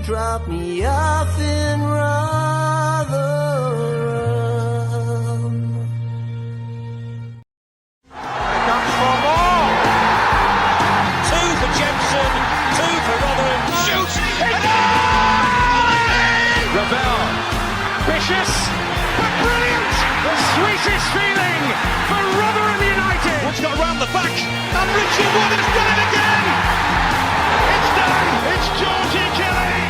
drop me off in Rotherham. Here comes for more. 2 for Jeninson, 2 for Rotherham. Shoots! Ravel, vicious, but brilliant! The sweetest feeling for Rotherham United. Wood's got around the back, and Richie Wood has done it again! It's done! It's Georgie Kelly!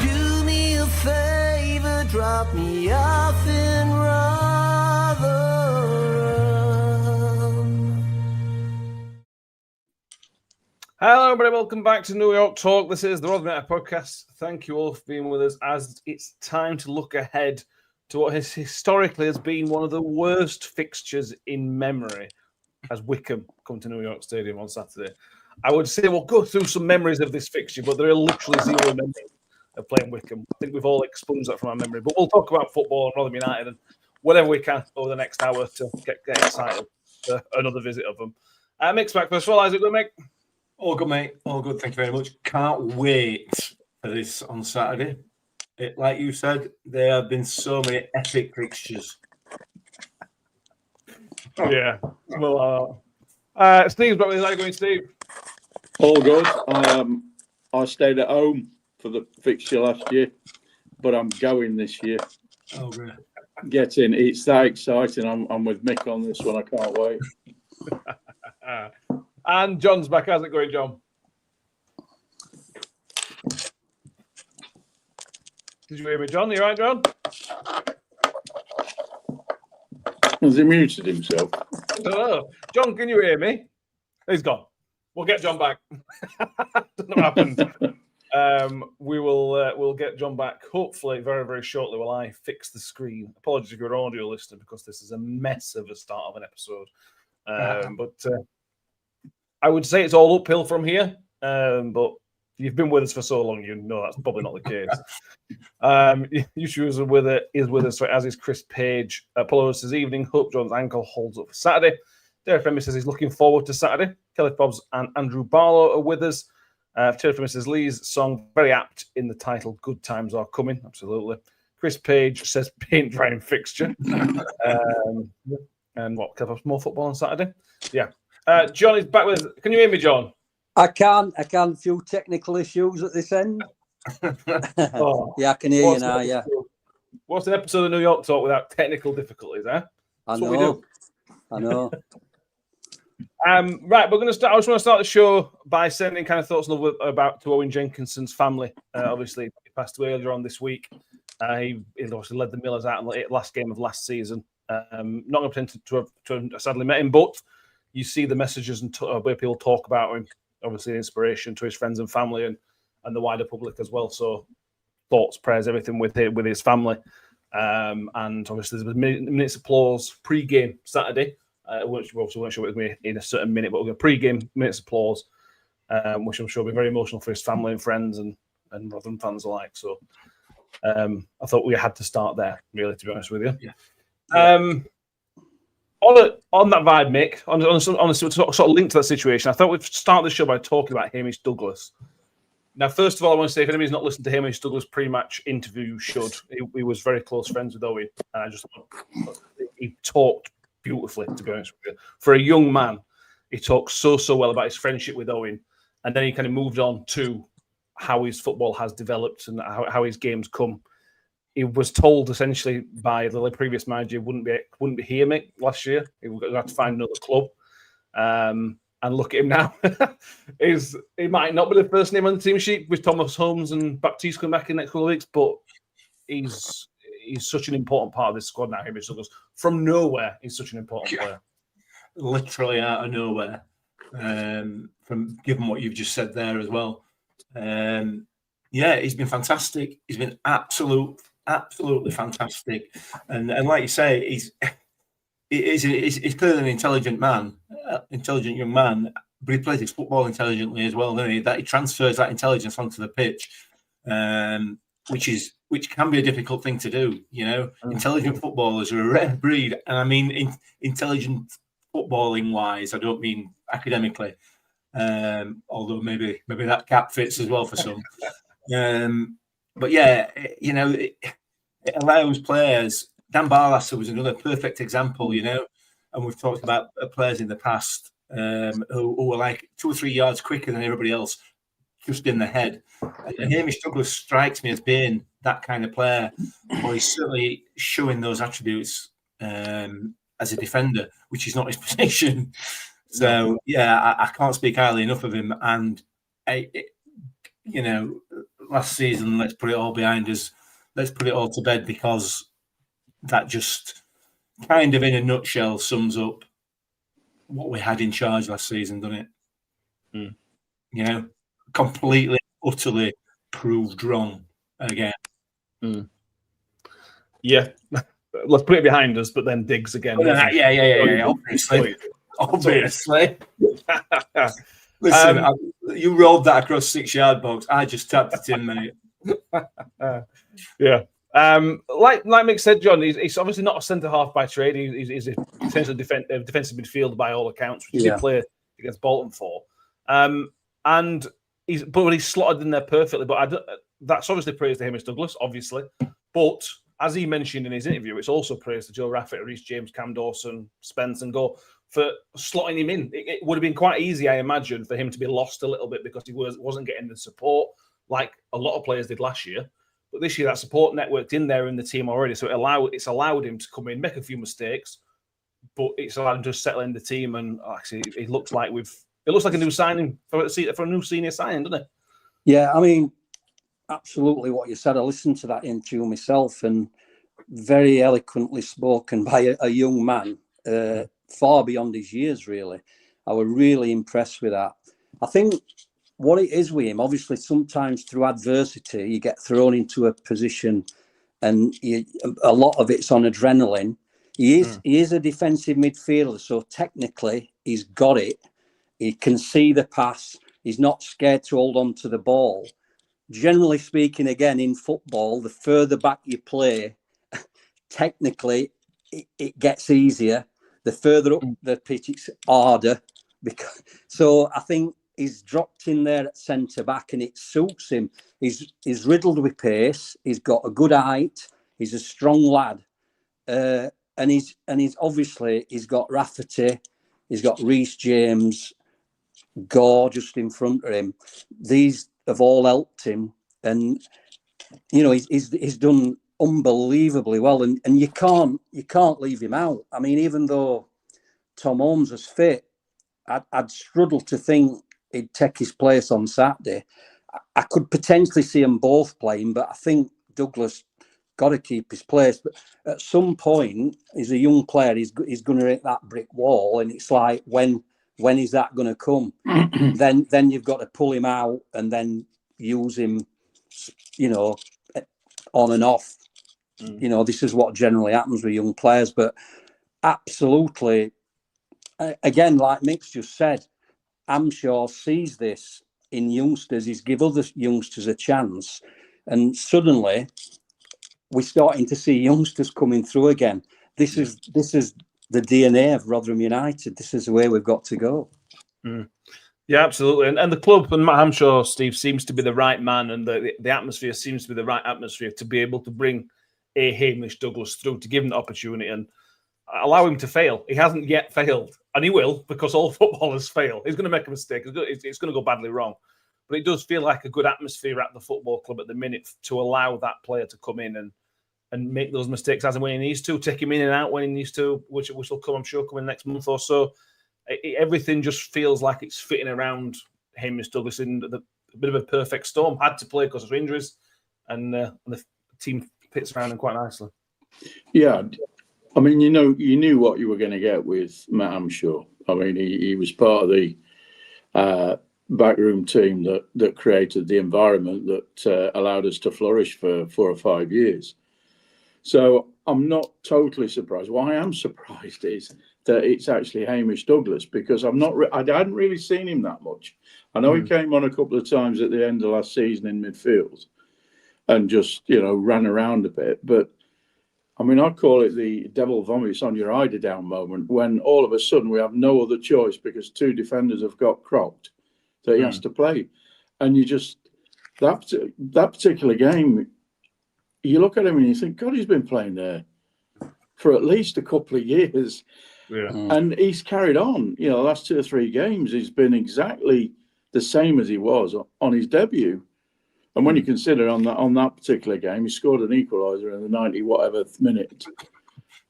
Do me a favour, drop me off in Rotherham. Hello, everybody. Welcome back to New York Talk. This is the Rotherham United podcast. Thank you all for being with us as it's time to look ahead to what historically has been one of the worst fixtures in memory as Wycombe come to New York Stadium on Saturday. I would say we'll go through some memories of this fixture, but there are literally zero memories of playing Wycombe. I think we've all expunged that from our memory. But we'll talk about football and Rotherham United and whatever we can over the next hour to get excited for another visit of them. Mick's back first of all. How's it going, Mick? All good, mate. All good. Thank you very much. Can't wait for this on Saturday. Like you said, there have been so many epic fixtures. Yeah. Well, Steve's back with us. How you going, Steve? All good. I stayed at home for the fixture last year, but I'm going this year. Oh, really? Get in. It's that exciting. I'm with Mick on this one. I can't wait. And John's back. How's it going, John? Did you hear me, John? You all right, John? Has he muted himself? Hello. John, can you hear me? He's gone. We'll get John back. Don't know what happened. We'll get John back hopefully very, very shortly while I fix the screen. Apologies if you're an audio listener because this is a mess of a start of an episode. But I would say it's all uphill from here. But you've been with us for so long, you know that's probably not the case. Usually is with us, as is Chris Page. Apollos this evening. Hope John's ankle holds up for Saturday. Derek Femi says he's looking forward to Saturday. Kelly Fobbs and Andrew Barlow are with us. Terry from Mrs. Lee's song, very apt in the title, Good Times Are Coming. Absolutely. Chris Page says paint drying fixture. And what, more football on Saturday? Yeah. John is back with us. Can you hear me, John? I can. Few technical issues at this end. Yeah, I can hear you now. Yeah. What's an episode of New York Talk without technical difficulties, eh? I know. Right, we're going to start. I just want to start the show by sending kind of thoughts to Owen Jeninson's family. Obviously, he passed away earlier on this week. He obviously led the Millers out in the last game of last season. Not going to pretend to have sadly met him, but you see the messages and where people talk about him. Obviously, an inspiration to his friends and family and the wider public as well. So, thoughts, prayers, everything with his family. And obviously, there was minutes applause pre-game Saturday, which we obviously weren't sure it would be in a certain minute, but we're going to pre-game minutes applause, which I'm sure will be very emotional for his family and friends and Rotherham fans alike. So, I thought we had to start there, really, to be honest with you. Yeah. On that vibe, Mick, on a sort of link to that situation, I thought we'd start the show by talking about Hamish Douglas. Now, first of all, I want to say if anybody's not listened to Hamish Douglas pre-match interview, you should. He was very close friends with Owen, and I just thought he talked beautifully, to be honest with you. For a young man, he talked so well about his friendship with Owen, and then he kind of moved on to how his football has developed and how his games come. He was told essentially by the previous manager wouldn't be here, Mick, last year. He would have to find another club. And look at him now. He might not be the first name on the team sheet with Thomas Holmes and Baptiste coming back in the next couple of weeks, but he's such an important part of this squad now. Hamish Douglas, from nowhere, he's such an important player. Literally out of nowhere. From given what you've just said there as well. He's been fantastic. He's been absolutely fantastic. And like you say, he's clearly an intelligent young man, but he plays his football intelligently as well, doesn't he? That he transfers that intelligence onto the pitch, which can be a difficult thing to do, you know. Intelligent footballers are a rare breed, and I mean intelligent footballing wise, I don't mean academically. Although maybe that cap fits as well for some. But yeah, it allows players. Dan Barlaser was another perfect example, and we've talked about players in the past who were like 2 or 3 yards quicker than everybody else, just in the head. And Hamish Douglas strikes me as being that kind of player, or he's certainly showing those attributes as a defender, which is not his position. So yeah, I can't speak highly enough of him. And last season, let's put it all behind us. Let's put it all to bed, because that just kind of, in a nutshell, sums up what we had in charge last season, doesn't it? Completely, utterly proved wrong again. Yeah. Let's put it behind us, but then digs again. Yeah. Obviously. Listen, you rolled that across 6-yard box. I just tapped it in, mate. Yeah. Like Mick said, John, he's obviously not a centre half by trade. He's a essentially defensive midfielder by all accounts, which he did play against Bolton for. And he's slotted in there perfectly. But that's obviously praise to Hamish Douglas, obviously. But as he mentioned in his interview, it's also praise to Joe Raffett, Reece James, Cam Dawson, Spence, and Go for slotting him in. It would have been quite easy, I imagine, for him to be lost a little bit because he wasn't getting the support like a lot of players did last year. But this year, that support networked in there in the team already, so it's allowed him to come in, make a few mistakes, but it's allowed him to settle in the team. And actually, it looks like a new signing for a new senior signing, doesn't it? Yeah, I mean, absolutely what you said. I listened to that interview myself, and very eloquently spoken by a young man, far beyond his years, really. I was really impressed with that. I think what it is with him, obviously, sometimes through adversity, you get thrown into a position, and a lot of it's on adrenaline. He is a defensive midfielder, so technically he's got it. He can see the pass. He's not scared to hold on to the ball. Generally speaking, again, in football, the further back you play, technically it gets easier. The further up the pitch, it's harder. So I think he's dropped in there at centre back, and it suits him. He's riddled with pace. He's got a good height. He's a strong lad, and he's obviously he's got Rafferty. He's got Reece James, Gore just in front of him. These have all helped him, and he's done unbelievably well. And you can't leave him out. I mean, even though Tom Holmes was fit, I'd struggle to think he'd take his place on Saturday. I could potentially see them both playing, but I think Douglas got to keep his place. But at some point, he's a young player. He's going to hit that brick wall, and it's like, when is that going to come? then you've got to pull him out and then use him, on and off. This is what generally happens with young players. But absolutely, again, like Mick's just said, I'm sure sees this in youngsters. He's give other youngsters a chance, and suddenly we're starting to see youngsters coming through again. This is the DNA of Rotherham United. This is the way we've got to go. Yeah, absolutely. And the club, and I'm sure Steve seems to be the right man, and the atmosphere seems to be the right atmosphere to be able to bring a Hamish Douglas through, to give him the opportunity and allow him to fail. He hasn't yet failed, and he will, because all footballers fail. He's going to make a mistake. It's going to go badly wrong. But it does feel like a good atmosphere at the football club at the minute to allow that player to come in and make those mistakes as and when he needs to, take him in and out when he needs to, which will come, I'm sure, coming next month or so. Everything just feels like it's fitting around Hamish Douglas in a bit of a perfect storm. Had to play because of injuries, and the team fits around him quite nicely. Yeah, I mean, you knew what you were going to get with Matt, I'm sure. I mean, he was part of the backroom team that created the environment that allowed us to flourish for 4 or 5 years. So I'm not totally surprised. What I am surprised is that it's actually Hamish Douglas, because I hadn't really seen him that much. I know he came on a couple of times at the end of last season in midfield and just, ran around a bit. But I mean, I call it the devil vomits on your eider down moment, when all of a sudden we have no other choice because 2 defenders have got crocked that he has to play. And you just, that particular game, you look at him and you think, God, he's been playing there for at least a couple of years. Yeah. And he's carried on. The last 2 or 3 games, he's been exactly the same as he was on his debut. And when you consider on that particular game, he scored an equaliser in the 90 minute.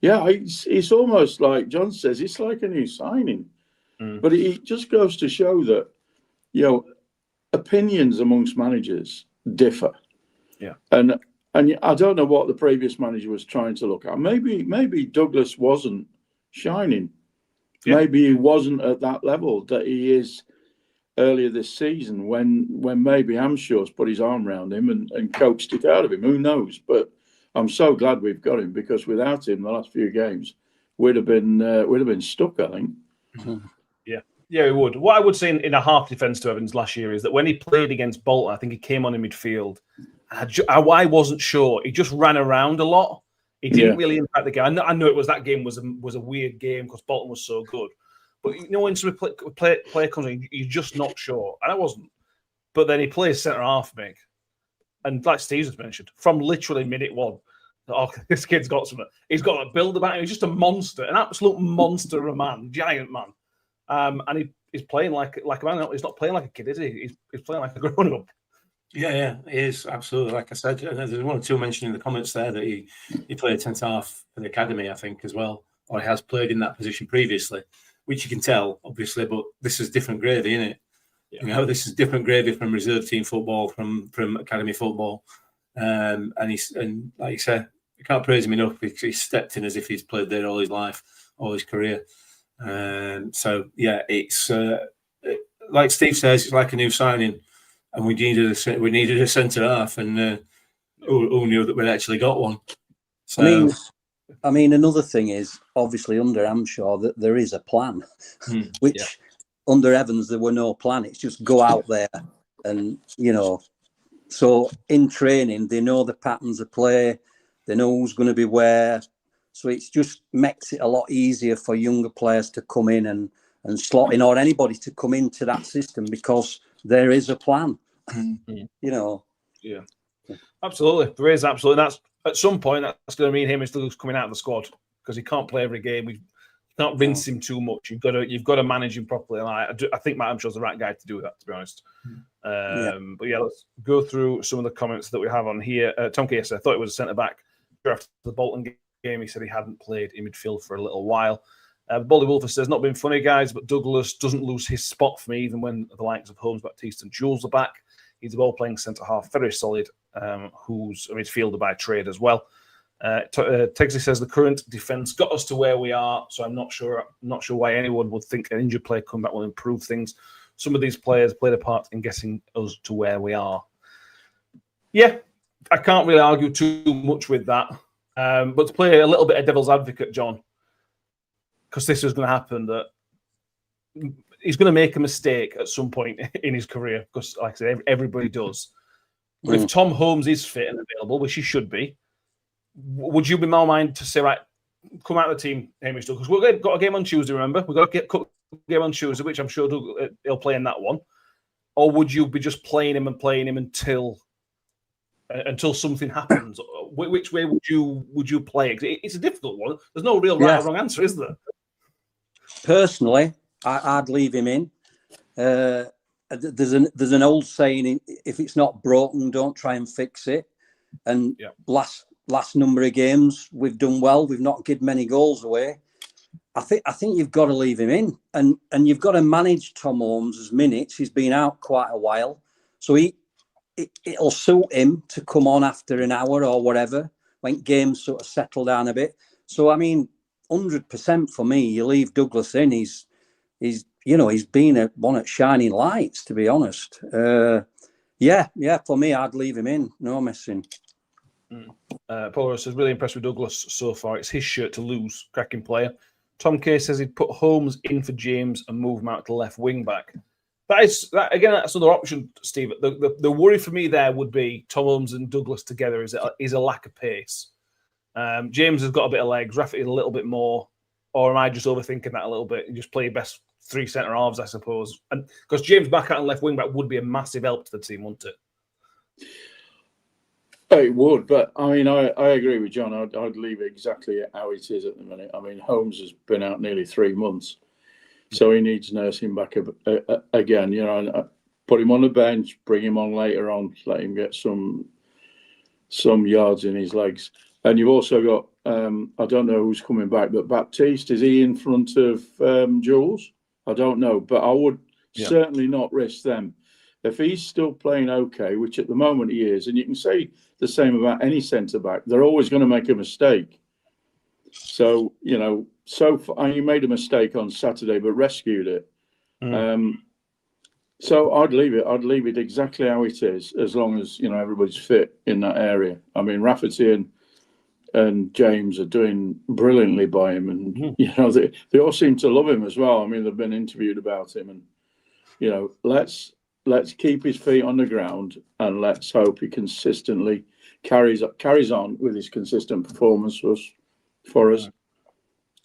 Yeah, it's almost like John says, it's like a new signing. But it just goes to show that, opinions amongst managers differ. Yeah. And I don't know what the previous manager was trying to look at. Maybe Douglas wasn't shining. Yeah. Maybe he wasn't at that level that he is earlier this season when maybe Hamshaw's put his arm around him and coaxed it out of him. Who knows? But I'm so glad we've got him, because without him, the last few games we'd have been stuck, I think. Yeah, he would. What I would say in a half defence to Evans last year is that when he played against Bolton, I think he came on in midfield. I wasn't sure. He just ran around a lot. He didn't really impact the game. I know it was that game was a weird game because Bolton was so good. But when somebody player comes in, you're just not sure. And I wasn't. But then he plays centre half, Mick. And like Steve just mentioned, from literally minute one, this kid's got something. He's got a build about him. He's just a monster, an absolute monster of a man, giant man. And he's playing like a man. He's not playing like a kid, is he? He's playing like a grown-up. Yeah, he is, absolutely. Like I said, there's one or two mentioned in the comments there that he played centre half at the academy, I think, as well, or he has played in that position previously, which you can tell, obviously. But this is different gravy, isn't it? Yeah. This is different gravy from reserve team football, from academy football, and like you said, you can't praise him enough because he's stepped in as if he's played there all his life, all his career. So yeah, it's like Steve says, it's like a new signing. And we needed a centre half, and who knew that we'd actually got one? So, I mean, another thing is obviously under Hampshire that there is a plan, which under Evans there were no plan. It's just go out there, and so in training they know the patterns of play, they know who's going to be where. So it just makes it a lot easier for younger players to come in and slot in, or anybody to come into that system, because there is a plan. Yeah, absolutely, there is, absolutely. That's at some point that's going to mean Hamish Douglas coming out of the squad, because he can't play every game. We can't rinse him too much. You've got to manage him properly. And I think Matt Hamshaw's the right guy to do that, to be honest. But yeah, let's go through some of the comments that we have on here. Tom Casey, I thought it was a centre back after the Bolton game. He said he hadn't played in midfield for a little while. Bolly Wolfer says, not been funny, guys, but Douglas doesn't lose his spot for me, even when the likes of Holmes, Baptiste and Jules are back. He's a ball-playing centre-half, very solid, who's a midfielder by trade as well. Texley says, the current defence got us to where we are, so I'm not sure why anyone would think an injured player coming back will improve things. Some of these players played a part in getting us to where we are. Yeah, I can't really argue too much with that. But to play a little bit of devil's advocate, John, because this is going to happen, that he's going to make a mistake at some point in his career, because, like I said, everybody does. But if Tom Holmes is fit and available, which he should be, would you be more minded to say, right, come out of the team, Hamish Douglas? We've got a game on Tuesday, remember? We've got a game on Tuesday, which I'm sure he'll play in that one. Or would you be just playing him until something happens? Which way would you play? It's a difficult one. There's no real right or wrong answer, is there? Personally, I'd leave him in. There's an old saying: if it's not broken, don't try and fix it. And last number of games, we've done well. We've not given many goals away. I think you've got to leave him in, and you've got to manage Tom Holmes' minutes. He's been out quite a while, so it'll suit him to come on after an hour or whatever when games sort of settle down a bit. So I mean, 100% for me, you leave Douglas in. He's been one at shining lights, to be honest. For me, I'd leave him in. No messing. Paul says, really impressed with Douglas so far. It's his shirt to lose. Cracking player. Tom Kay says he'd put Holmes in for James and move him out to left wing back. That's another option, Steve. The worry for me there would be Tom Holmes and Douglas together is a lack of pace. James has got a bit of legs. Rafferty a little bit more. Or am I just overthinking that a little bit and just play your best three centre halves, I suppose? And because James back out and left wing back would be a massive help to the team, wouldn't it? It would, but I mean, I agree with John. I'd leave it exactly how it is at the minute. I mean, Holmes has been out nearly 3 months, so he needs nursing back again. You know, and put him on the bench, bring him on later on, let him get some yards in his legs. And you've also got I don't know who's coming back, but Baptiste, is he in front of Jules? I don't know, but I would certainly not risk them. If he's still playing okay, which at the moment he is, and you can say the same about any centre-back, they're always going to make a mistake. So, you know, you made a mistake on Saturday, but rescued it. So I'd leave it. I'd leave it exactly how it is, as long as, you know, everybody's fit in that area. I mean, Rafferty and James are doing brilliantly by him. And, you know, they all seem to love him as well. I mean, they've been interviewed about him. And, you know, let's keep his feet on the ground and let's hope he consistently carries on with his consistent performance for us.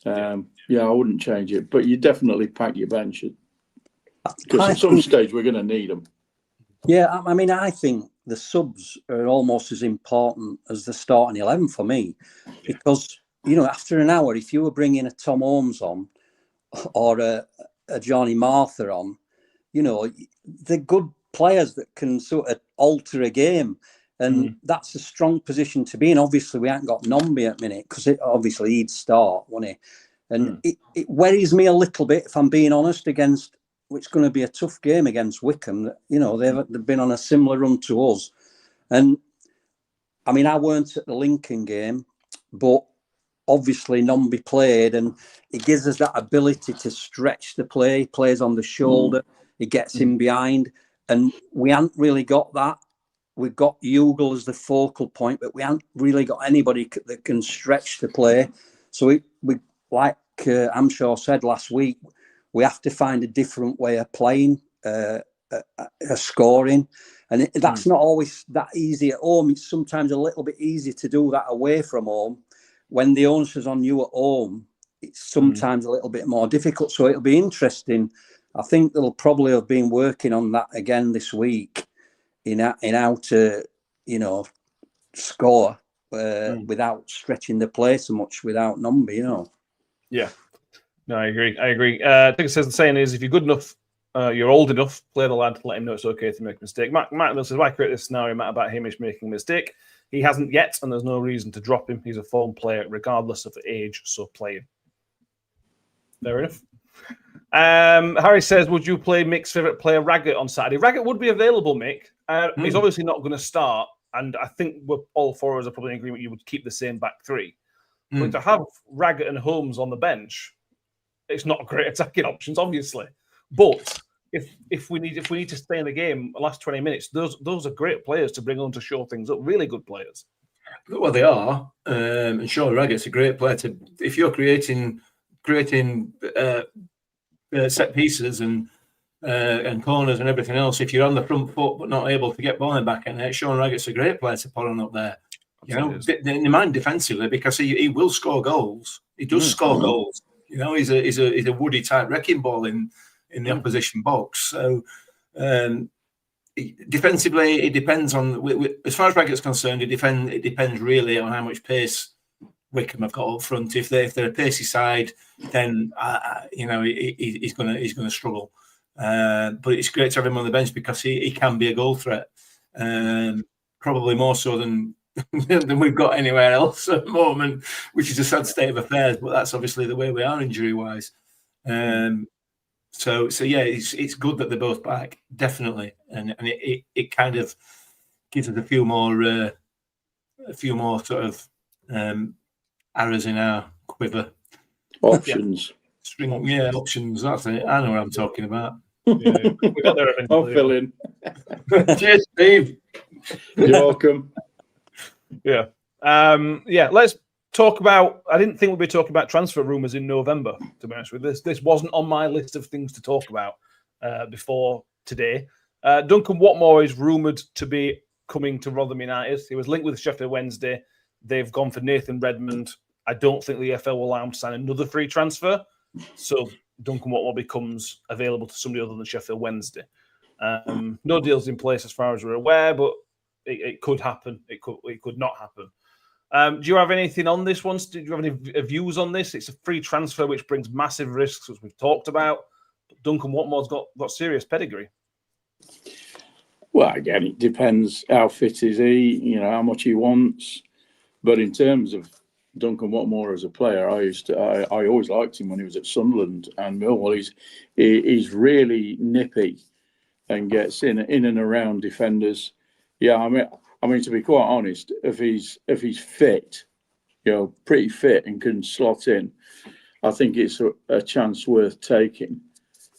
I wouldn't change it, but you definitely pack your bench because at some stage we're going to need them. Yeah, I mean, I think the subs are almost as important as the starting 11 for me, because, you know, after an hour, if you were bringing a Tom Holmes on or a Johnny Martha on, you know, they're good players that can sort of alter a game. And that's a strong position to be in. Obviously, we haven't got Nombi at the minute because obviously he'd start, wouldn't he? And it worries me a little bit, if I'm being honest, against which going to be a tough game against Wycombe. You know, they've been on a similar run to us. And, I mean, I weren't at the Lincoln game, but obviously Nombi played, and it gives us that ability to stretch the play. He plays on the shoulder. He gets in behind. And we haven't really got that. We've got Ugle as the focal point, but we haven't really got anybody that can stretch the play. So we like Amshaw said last week, we have to find a different way of playing, scoring. And that's not always that easy at home. It's sometimes a little bit easier to do that away from home. When the onus is on you at home, it's sometimes a little bit more difficult. So it'll be interesting. I think they'll probably have been working on that again this week in how to, you know, score without stretching the play so much without Nombi, you know. Yeah. No, I agree. I think it says the saying is, if you're good enough, you're old enough, play the lad, let him know it's okay to make a mistake. Matt says, why create this scenario, Matt, about Hamish making a mistake? He hasn't yet, and there's no reason to drop him. He's a form player, regardless of age, so play him. Fair enough. Harry says, would you play Mick's favourite player, Raggett, on Saturday? Raggett would be available, Mick. He's obviously not going to start, and I think we're all four of us are probably in agreement you would keep the same back three. But to have Raggett and Holmes on the bench, it's not great attacking options, obviously. But if we need to stay in the game the last 20 minutes, those are great players to bring on to show things up. Really good players. Well, they are. And sure, Raggett's a great player to, if you're creating set pieces and corners and everything else. If you're on the front foot but not able to get ball back in there, Sean Raggett's a great player to put on up there. You know, in mind defensively, because he will score goals. He does score goals. You know, he's a Woody type wrecking ball in the opposition box. So defensively, it depends on. As far as Raggett's concerned, it depends really on how much pace Wycombe have got up front. If they're a pacey side, then you know he's going to struggle. But it's great to have him on the bench because he can be a goal threat, probably more so than we've got anywhere else at the moment, which is a sad state of affairs. But that's obviously the way we are injury wise. So yeah, it's good that they're both back, definitely, and it kind of gives us a few more sort of arrows in our quiver. Options. Options. That's it. I know what I'm talking about. We got there eventually. I'll fill in. Cheers, Steve. You're welcome. Yeah. Let's talk about. I didn't think we'd be talking about transfer rumours in November, to be honest with you. This wasn't on my list of things to talk about before today. Duncan Watmore is rumoured to be coming to Rotherham United. He was linked with Sheffield Wednesday. They've gone for Nathan Redmond. I don't think the EFL will allow him to sign another free transfer. So Duncan Watmore becomes available to somebody other than Sheffield Wednesday. No deals in place as far as we're aware, but it could happen. It could not happen. Do you have anything on this one? Do you have any views on this? It's a free transfer, which brings massive risks, as we've talked about. But Duncan Watmore's got serious pedigree. Well, again, it depends how fit is he, how much he wants. But in terms of Duncan Watmore as a player, I always liked him when he was at Sunderland and Millwall. He's really nippy and gets in and around defenders. Yeah, I mean to be quite honest, if he's fit, pretty fit and can slot in, I think it's a chance worth taking.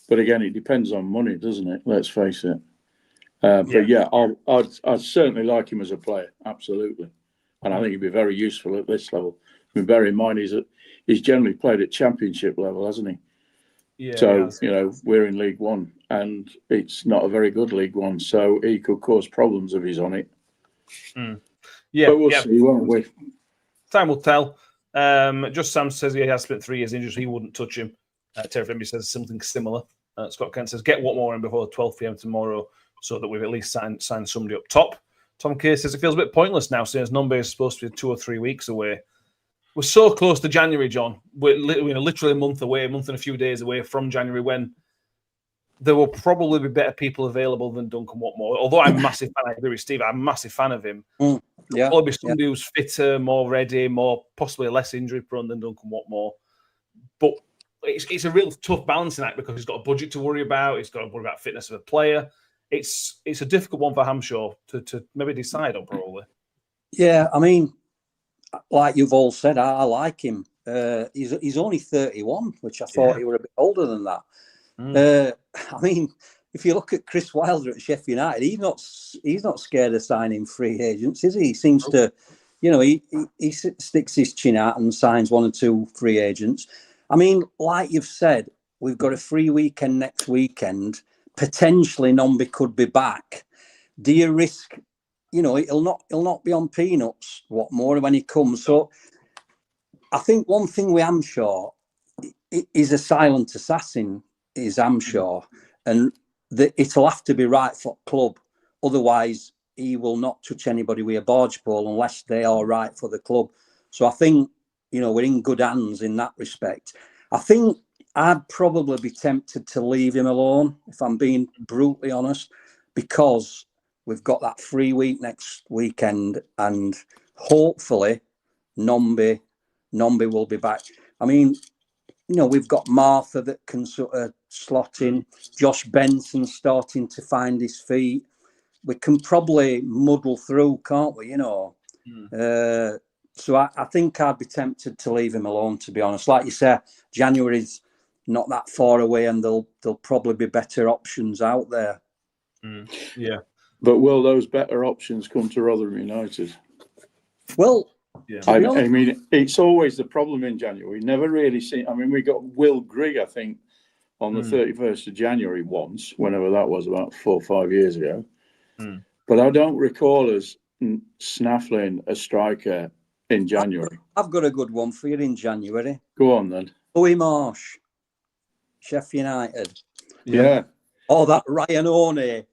But again, it depends on money, doesn't it? Let's face it. But yeah, I'd certainly like him as a player, absolutely, and I think he'd be very useful at this level. I mean, bear in mind he's generally played at Championship level, hasn't he? Yeah. So we're in League One, and it's not a very good League One, so he could cause problems if he's on it. Yeah, but we'll see, won't we? Time will tell. Just Sam says he has spent 3 years injured, so he wouldn't touch him. Terry Fenby says something similar. Scott Kent says get Watmore in before 12 p.m. tomorrow, so that we've at least signed somebody up top. Tom Kay says it feels a bit pointless now since Nombe is supposed to be 2 or 3 weeks away. We're so close to January, John. We're literally a month and a few days away from January, when there will probably be better people available than Duncan Watmore. Although I'm a massive fan, I agree with Steve, I'm a massive fan of him. Yeah, There'll probably be somebody who's fitter, more ready, possibly less injury prone than Duncan Watmore. But it's a real tough balancing act because he's got a budget to worry about. He's got to worry about fitness of a player. It's a difficult one for Hampshire to maybe decide on, probably. Yeah, I mean, like you've all said, I like him. He's only 31, which I thought he were a bit older than that. I mean, if you look at Chris Wilder at Sheffield United, he's not scared of signing free agents, is he? He seems to, he sticks his chin out and signs 1 or 2 free agents. I mean, like you've said, we've got a free weekend next weekend. Potentially, Nombe could be back. Do you risk? He'll not be on peanuts. What more when he comes? So, I think one thing with Hampshire is a silent assassin. Is Hampshire, and it'll have to be right for club. Otherwise, he will not touch anybody with a barge pole unless they are right for the club. So I think we're in good hands in that respect. I think I'd probably be tempted to leave him alone, if I'm being brutally honest, because we've got that free week next weekend, and hopefully Nombe will be back. I mean, we've got Marta that can sort of slot in. Josh Benson's starting to find his feet. We can probably muddle through, can't we? So I think I'd be tempted to leave him alone, to be honest. Like you said, January's not that far away, and there'll probably be better options out there. Yeah. But will those better options come to Rotherham United? Well, I mean, it's always the problem in January. We never really see. I mean, we got Will Grigg, I think, on the 31st of January once, whenever that was, about 4 or 5 years ago. But I don't recall us snaffling a striker in January. I've got a good one for you in January. Go on then. Owen Marsh, Sheffield United. Yeah. Oh, that Ryan O'Neill.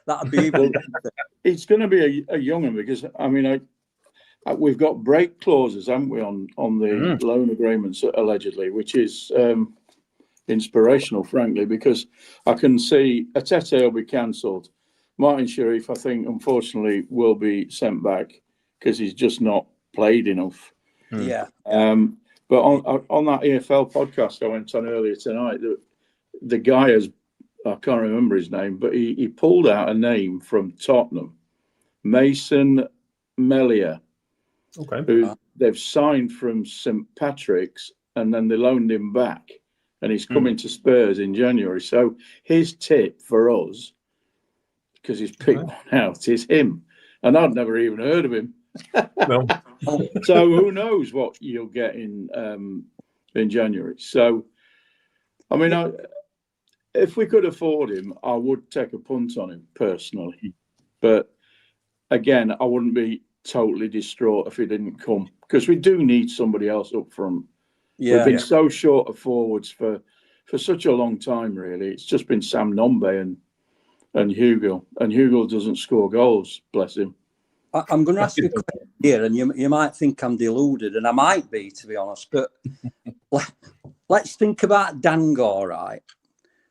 That'd be even better. It's going to be a young one because, I mean, we've got break clauses, haven't we, on the loan agreements, allegedly, which is inspirational, frankly, because I can see Atete will be cancelled. Martin Sharif, I think, unfortunately, will be sent back because he's just not played enough. Yeah. But on that EFL podcast I went on earlier tonight, the guy I can't remember his name, but he pulled out a name from Tottenham, Mason Melia, who they've signed from St Patrick's, and then they loaned him back, and he's coming to Spurs in January. So his tip for us, because he's picked one out, is him, and I'd never even heard of him. No. So who knows what you'll get in January? So, I mean, if we could afford him, I would take a punt on him personally. But again, I wouldn't be totally distraught if he didn't come, because we do need somebody else up front. We've been so short of forwards for such a long time, really. It's just been Sam Nombe and Hugo. And Hugo doesn't score goals, bless him. I'm going to ask you a question here, and you might think I'm deluded, and I might be, to be honest. But let's think about Dango, right?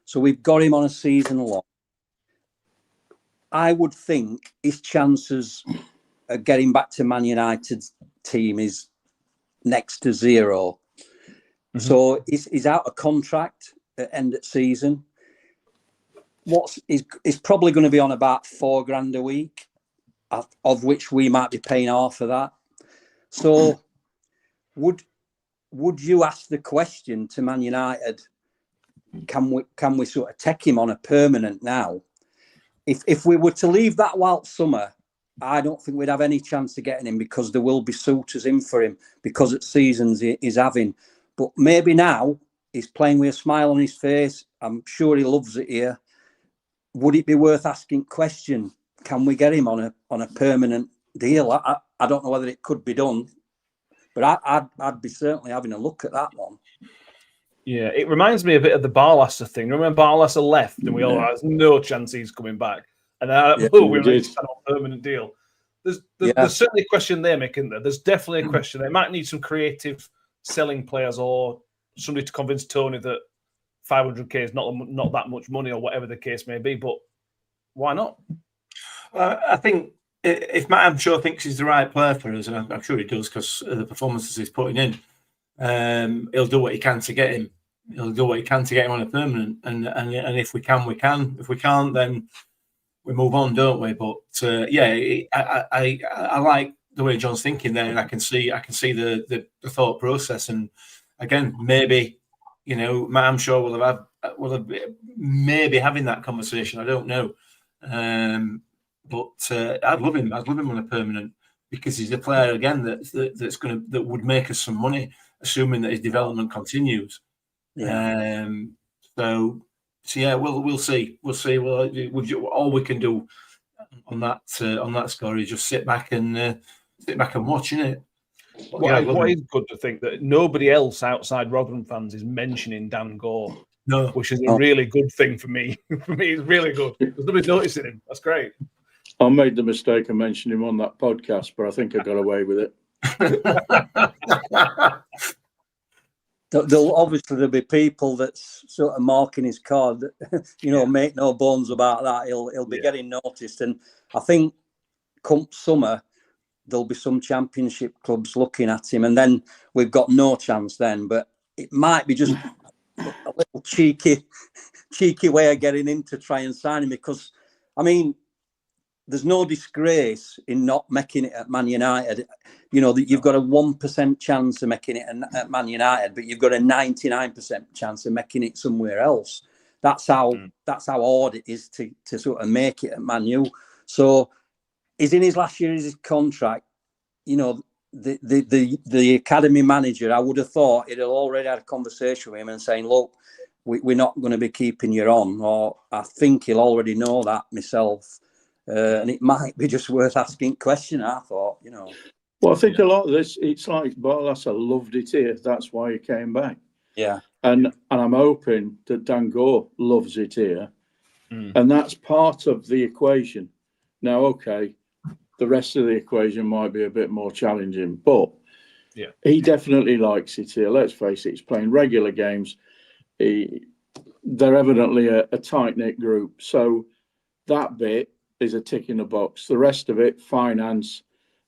So we've got him on a season long. I would think his chances of getting back to Man United's team is next to zero. Mm-hmm. So he's out of contract at end of season. He's probably going to be on about $4,000 a week, of which we might be paying half of that. So would you ask the question to Man United, can we sort of take him on a permanent now? If we were to leave that while summer, I don't think we'd have any chance of getting him, because there will be suitors in for him because at seasons he's having. But maybe now he's playing with a smile on his face. I'm sure he loves it here. Would it be worth asking question? Can we get him on a permanent deal? I don't know whether it could be done, but I'd be certainly having a look at that one. Yeah, it reminds me a bit of the Barlasser thing. Remember Barlasser left and we all there's no chance he's coming back. And then we reached on a permanent deal. There's certainly a question there, Mick, isn't there? There's definitely a question. They might need some creative selling players or somebody to convince Tony that 500k is not that much money, or whatever the case may be. But why not? I think if Matt Amshaw thinks he's the right player for us, and I'm sure he does because of the performances he's putting in, he'll do what he can to get him. He'll do what he can to get him on a permanent, and if we can, we can. If we can't, then we move on, don't we? But I like the way John's thinking there, and I can see the thought process. And again, maybe Matt Amshaw will have maybe having that conversation. I don't know, but I'd love him. I'd love him on a permanent, because he's a player again that would make us some money, assuming that his development continues. Yeah. So yeah, we'll see. We'll see. All we can do on that score is just sit back and watch, innit? What is good to think that nobody else outside Rotherham fans is mentioning Dan Gore, which is a really good thing for me. For me, it's really good because nobody's noticing him. That's great. I made the mistake of mentioning him on that podcast, but I think I got away with it. There'll be people that's sort of marking his card. Make no bones about that. He'll be getting noticed, and I think come summer there'll be some championship clubs looking at him, and then we've got no chance then. But it might be just a little cheeky way of getting in to try and sign him, because there's no disgrace in not making it at Man United. That you've got a 1% chance of making it at Man United, but you've got a 99% chance of making it somewhere else. That's how hard it is to sort of make it at Man U. So he's in his last year of his contract. The academy manager, I would have thought he'd have already had a conversation with him and saying, look, we're not going to be keeping you on. Or I think he'll already know that myself. And it might be just worth asking question, I thought, Well, I think a lot of this, it's like Barlasser loved it here. That's why he came back. Yeah. And I'm hoping that Dan Gore loves it here. And that's part of the equation. Now, okay, the rest of the equation might be a bit more challenging, but he definitely likes it here. Let's face it, he's playing regular games. They're evidently a tight-knit group. So that bit is a tick in the box. The rest of it, finance,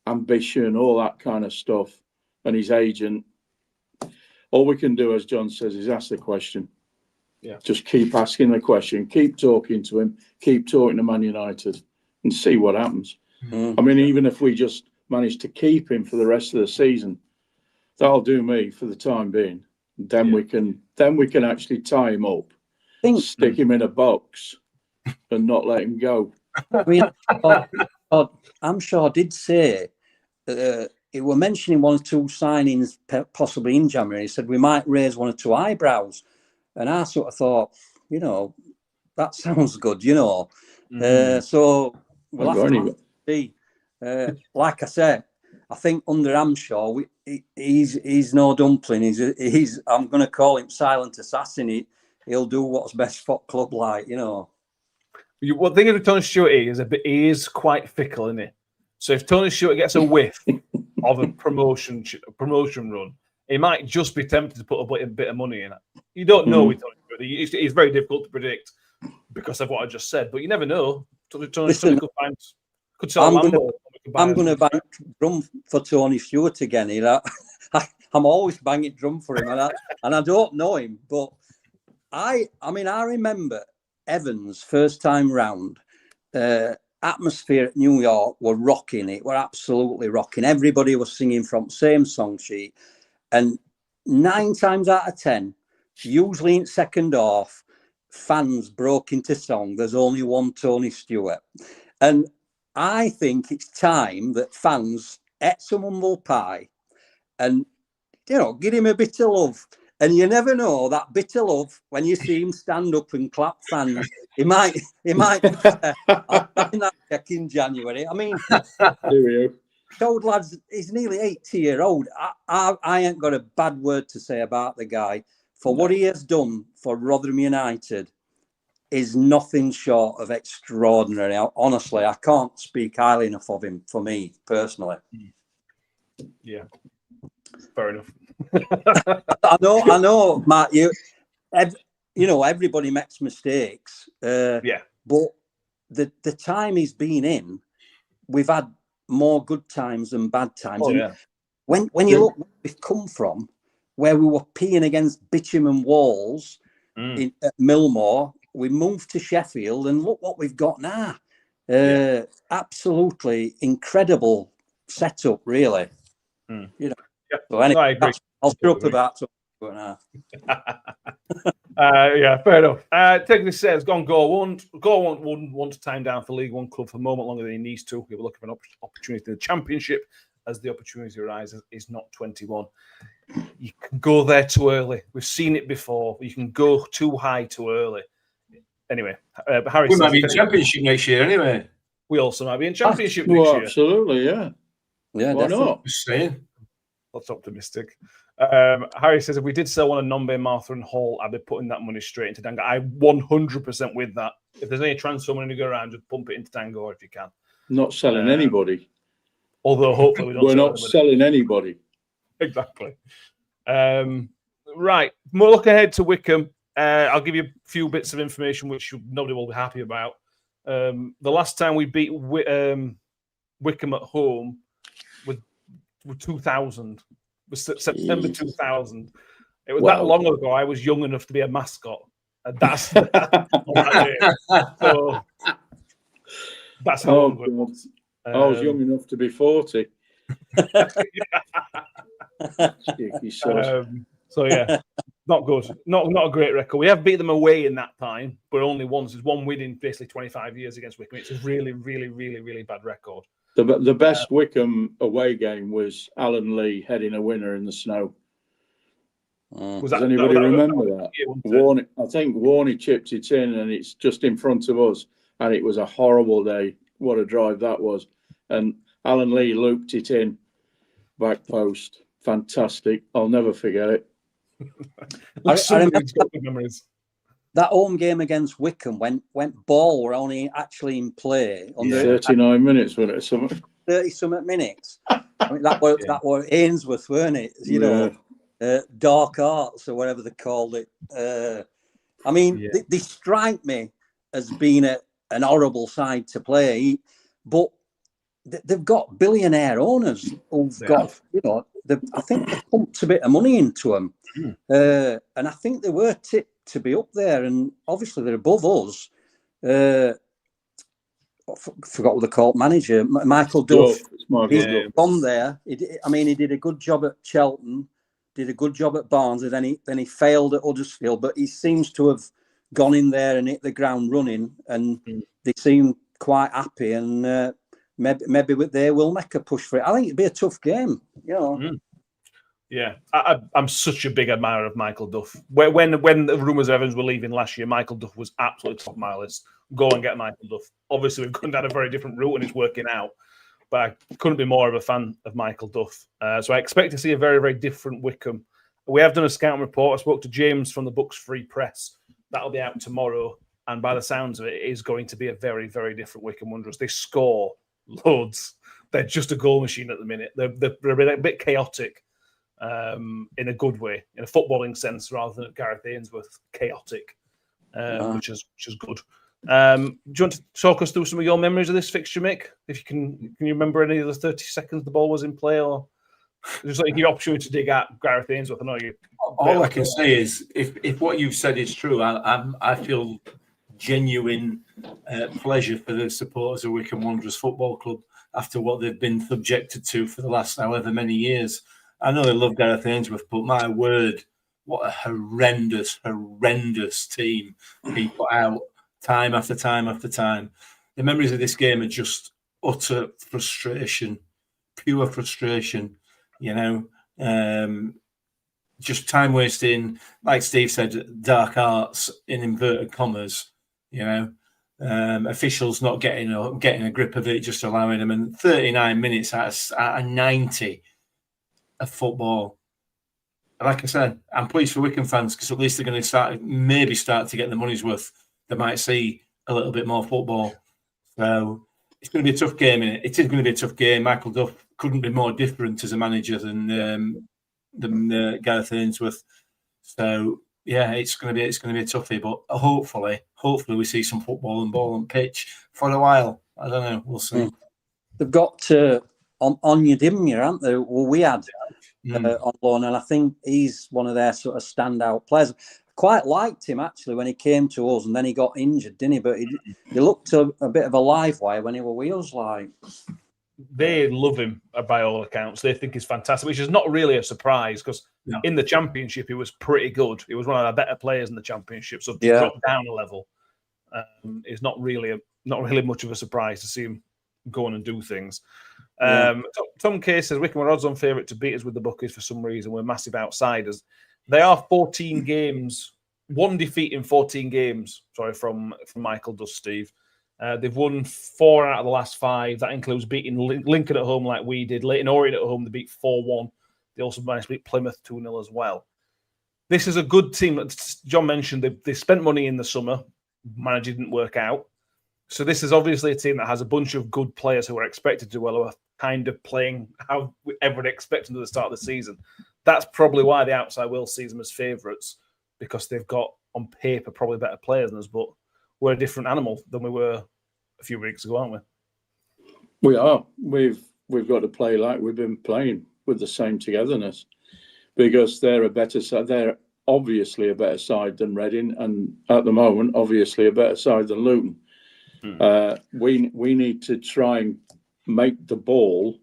ambition, all that kind of stuff, and his agent. All we can do, as John says, is ask the question. Yeah. Just keep asking the question, keep talking to him, keep talking to Man United, and see what happens. Even if we just manage to keep him for the rest of the season, that'll do me for the time being. Then we can actually tie him up, stick him in a box, and not let him go. I'm sure I did say it were mentioning one or two signings possibly in January. He said we might raise one or two eyebrows, and I sort of thought, that sounds good, So we'll have to see. Like I said, I think under Amshaw, he's no dumpling. He's I'm going to call him silent assassin. He'll do what's best for club, like. One thing with Tony Stewart is he is quite fickle, isn't he? So if Tony Stewart gets a whiff of a promotion run, he might just be tempted to put a bit of money in it. You don't know with Tony Stewart. It's very difficult to predict because of what I just said, but you never know. Tony could sell Lambo. I'm going to bang drum for Tony Stewart again. I'm always banging drum for him, and I don't know him, but I remember Evans first time round. Atmosphere at New York were rocking. It were absolutely rocking. Everybody was singing from same song sheet, and 9 times out of 10, usually in second half, fans broke into song. There's only one Tony Stewart, and I think it's time that fans ate some humble pie and, give him a bit of love. And you never know, that bit of love, when you see him stand up and clap fans, he might I'll sign that check in January. I mean, old lads, he's nearly 80-year-old. I ain't got a bad word to say about the guy. For what he has done for Rotherham United is nothing short of extraordinary. Honestly, I can't speak highly enough of him for me personally. Yeah, fair enough. I know, Matt. Everybody makes mistakes. But the time he's been in, we've had more good times than bad times. When you look where we've come from, where we were peeing against bitumen walls at Millmore, we moved to Sheffield, and look what we've got now. Absolutely incredible setup, really. So anyway, I agree. I'll stop about something now. Fair enough. Taking this says, Go won't want to time down for League One club for a moment longer than he needs to. He will look for an opportunity in the Championship as the opportunity arises. He's not 21. You can go there too early. We've seen it before. You can go too high too early. Anyway, Harry, we might be in Championship next year anyway. We also might be in Championship next year. Absolutely, yeah. Yeah, why definitely. not? Just saying. That's optimistic. Harry says, if we did sell one of Nombe, Martha and Hall, I'd be putting that money straight into Dango. I 100% with that. If there's any transfer money to go around, just pump it into Dango if you can. Not selling anybody. Although hopefully we're not selling anybody. Exactly. Right. More look ahead to Wycombe. I'll give you a few bits of information which nobody will be happy about. The last time we beat Wycombe at home was 2000. It was September 2000. It was that long ago. I was young enough to be a mascot. And that's so that's how long it was. I was young enough to be 40. So yeah, not good. Not a great record. We have beat them away in that time, but only once. It's one win in basically 25 years against Wycombe. It's a really, really, really, really bad record. The best Wycombe away game was Alan Lee heading a winner in the snow. Does anybody remember that? I think Warney chipped it in, and it's just in front of us. And it was a horrible day. What a drive that was! And Alan Lee looped it in, back post. Fantastic! I'll never forget it. I remember that home game against Wycombe when ball were only actually in play under 39 minutes, wasn't it? Something 30-something minutes. I mean, that were Ainsworth, weren't it? You know, dark arts or whatever they called it. I mean, they strike me as being an horrible side to play, but they've got billionaire owners who've got, I think they pumped a bit of money into them. And I think they were tipped to be up there, and obviously they're above us. I forgot what they called manager, Michael Duff. He's gone there. He did a good job at Cheltenham, did a good job at Barnes, and then he failed at Huddersfield. But he seems to have gone in there and hit the ground running, and they seem quite happy. And maybe they will make a push for it. I think it'd be a tough game, Yeah, I'm such a big admirer of Michael Duff. When the rumours of Evans were leaving last year, Michael Duff was absolutely top of my list. Go and get Michael Duff. Obviously, we've gone down a very different route and it's working out, but I couldn't be more of a fan of Michael Duff. So I expect to see a very, very different Wycombe. We have done a scouting report. I spoke to James from the Books Free Press. That'll be out tomorrow. And by the sounds of it, it is going to be a very, very different Wycombe Wanderers. They score loads. they're just a goal machine at the minute. They're a bit chaotic in a good way, in a footballing sense, rather than Gareth Ainsworth chaotic, which is good. Do you want to talk us through some of your memories of this fixture, Mick? If you can you remember any of the 30 seconds the ball was in play, or just like your opportunity to dig at Gareth Ainsworth? I know you. All I can say is, if what you've said is true, I feel genuine pleasure for the supporters of Wycombe Wanderers Football Club after what they've been subjected to for the last however many years. I know they love Gareth Ainsworth, but my word, what a horrendous team he put out time after time after time. The memories of this game are just utter frustration, pure frustration, just time wasting, like Steve said, dark arts in inverted commas, officials not getting a grip of it, just allowing them. And 39 minutes out of 90 of football. And like I said, I'm pleased for Wycombe fans because at least they're going to start to get the money's worth. They might see a little bit more football. So it's going to be a tough game, innit? It is going to be a tough game. Michael Duff couldn't be more different as a manager than Gareth Ainsworth. So yeah, it's going to be a toughie. But hopefully we see some football and ball and pitch for a while. I don't know. We'll see. They've got Onyedimir, Dimir, haven't they? Well, we had on loan, and I think he's one of their sort of standout players. Quite liked him actually when he came to us, and then he got injured, didn't he? But he looked a bit of a live wire when he were with us. Like, they love him by all accounts. They think he's fantastic, which is not really a surprise because in the Championship he was pretty good. He was one of our better players in the Championship, so to drop down a level is not really much of a surprise to see him go on and do things. Tom K says Wycombe are odds-on favourite to beat us with the bookies for some reason. We're massive outsiders. They are 14 games, one defeat in 14 games. Sorry, from Michael Duss, Steve. They've won 4 out of the last 5. That includes beating Lincoln at home like we did. Leyton Orient at home, they beat 4-1. They also managed to beat Plymouth 2-0 as well. This is a good team. John mentioned they spent money in the summer. Manager didn't work out. So this is obviously a team that has a bunch of good players who are expected to do well, who are kind of playing how everyone expected at the start of the season. That's probably why the outside world sees them as favourites, because they've got, on paper, probably better players than us, but we're a different animal than we were a few weeks ago, aren't we? We are. We've got to play like we've been playing, with the same togetherness, because they're a better side. They're obviously a better side than Reading, and at the moment, obviously a better side than Luton. We need to try and make the ball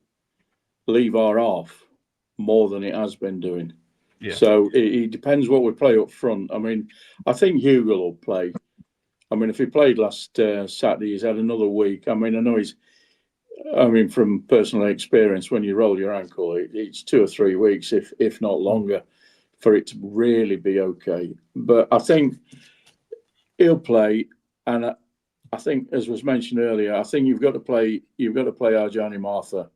leave our half more than it has been doing. Yeah. So it depends what we play up front. I mean, I think Hugo will play. I mean, if he played last Saturday, he's had another week. I mean, I know from personal experience, when you roll your ankle, it's 2 or 3 weeks, if not longer, for it to really be okay. But I think he'll play, and I think, as was mentioned earlier, I think you've got to play Arjani Marta,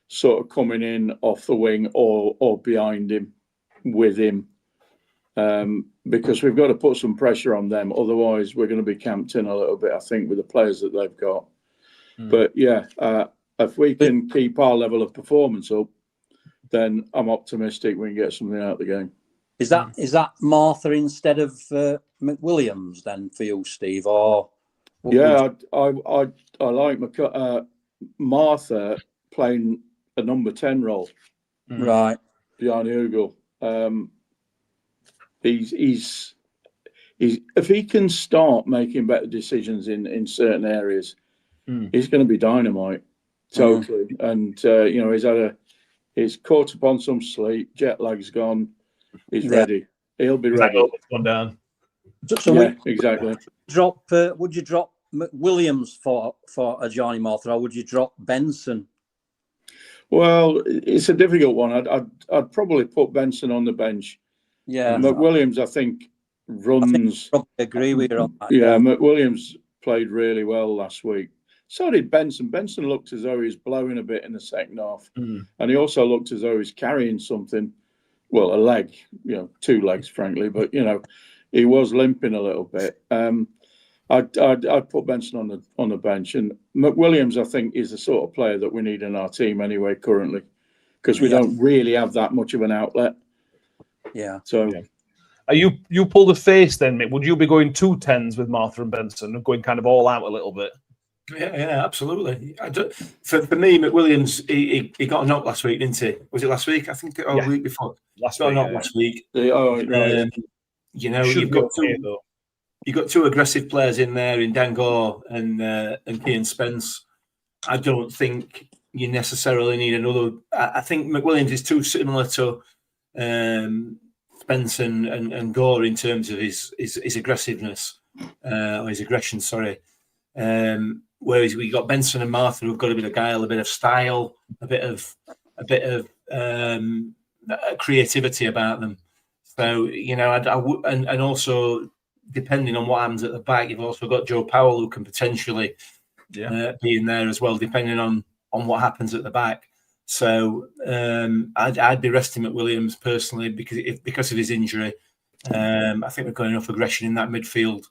sort of coming in off the wing or behind him, with him, because we've got to put some pressure on them. Otherwise, we're going to be camped in a little bit, I think, with the players that they've got. But yeah, if we can keep our level of performance up, then I'm optimistic we can get something out of the game. Is that Martha instead of McWilliams then for you, Steve? Or I like Martha playing a number 10 role, right, behind Hugo. He's if he can start making better decisions in certain areas, he's going to be dynamite, totally. And he's caught upon some sleep, jet lag's gone, he's ready. He'll be ready. Gone down. So exactly. Would you drop Williams for Johnny Martha, or would you drop Benson? Well, it's a difficult one. I'd probably put Benson on the bench. Yeah, McWilliams, I think, runs. I probably agree with you on that. Yeah, McWilliams played really well last week. So did Benson. Benson looked as though he was blowing a bit in the second half, and he also looked as though he was carrying something. Well, a leg, 2 legs, frankly, but he was limping a little bit. I'd put Benson on the bench, and McWilliams, I think, is the sort of player that we need in our team anyway currently, because we don't really have that much of an outlet. Yeah. So, are you pull the face then, Mick? Would you be going 2-10s with Marta and Benson and going kind of all out a little bit? Yeah, absolutely. For me, McWilliams, he got a knock last week, didn't he? Was it last week? I think, or the week before. Last got week, a knock last week. Right. You know, you've got two aggressive players in there in Dangor and Kean Spence. I don't think you necessarily need another. I think McWilliams is too similar to Spence and Gore in terms of his aggressiveness or his aggression. Sorry. Whereas we got Benson and Martha, who've got a bit of guile, a bit of style, a bit of creativity about them. So you know, and also depending on what happens at the back, you've also got Joe Powell who can potentially be in there as well, depending on what happens at the back. So I'd be resting McWilliams personally because of his injury. I think we've got enough aggression in that midfield.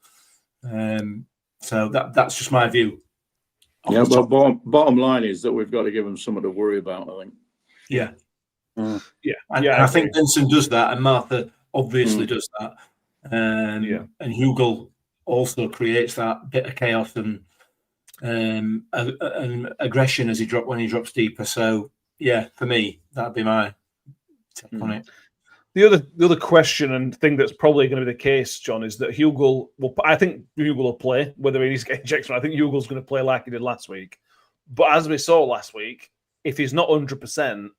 So that's just my view. Yeah, well, bottom line is that we've got to give them something to worry about, I think. Yeah. And I think Benson does that, and Martha obviously does that. And Hugo also creates that bit of chaos and aggression as when he drops deeper. So yeah, for me, that'd be my take on it. The other question and thing that's probably going to be the case, John, is that I think Hugo will play, whether he's getting injection. I think Hugo's going to play like he did last week. But as we saw last week, if he's not 100%,